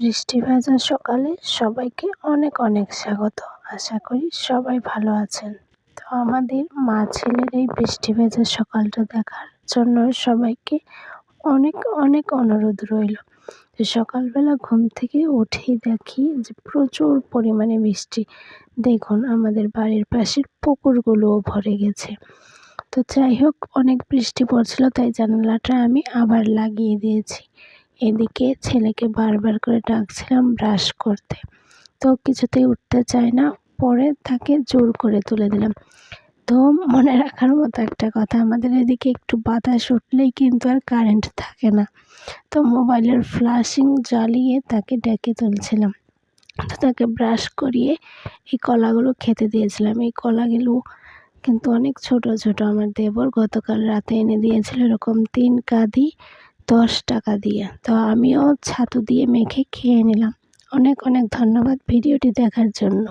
বৃষ্টি ভেজা সকালে সবাইকে অনেক অনেক স্বাগত। আশা করি সবাই ভালো আছেন। তো আমাদের মা ছেলের এই বৃষ্টি ভেজা সকালটা দেখার জন্য সবাইকে অনেক অনেক অনুরোধ রইল। তো সকালবেলা ঘুম থেকে উঠেই দেখি যে প্রচুর পরিমাণে বৃষ্টি। দেখুন আমাদের বাড়ির পাশের পুকুরগুলোও ভরে গেছে। তো যাই হোক, অনেক বৃষ্টি পড়ছিল তাই জানালাটা আমি আবার লাগিয়ে দিয়েছি। এদিকে ছেলেকে বারবার করে ডাকছিলাম ব্রাশ করতে, তো কিছুতেই উঠতে চায় না। পরে তাকে জোর করে তুলে দিলাম। তো মনে রাখার মতো একটা কথা, আমাদের এদিকে একটু বাতাস উঠলেই কিন্তু আর কারেন্ট থাকে না। তো মোবাইলের ফ্ল্যাশিং জ্বালিয়ে তাকে ডেকে তুলছিলাম। তো তাকে ব্রাশ করিয়ে এই কলাগুলো খেতে দিয়েছিলাম। এই কলাগুলো কিন্তু অনেক ছোট ছোট। আমার দেবর গতকাল রাতে এনে দিয়েছিল এরকম 3 কাঁদি 10 টাকা দিয়ে। তো আমিও ছাতু দিয়ে মেখে খেয়ে নিলাম। অনেক অনেক ধন্যবাদ ভিডিওটি দেখার জন্য।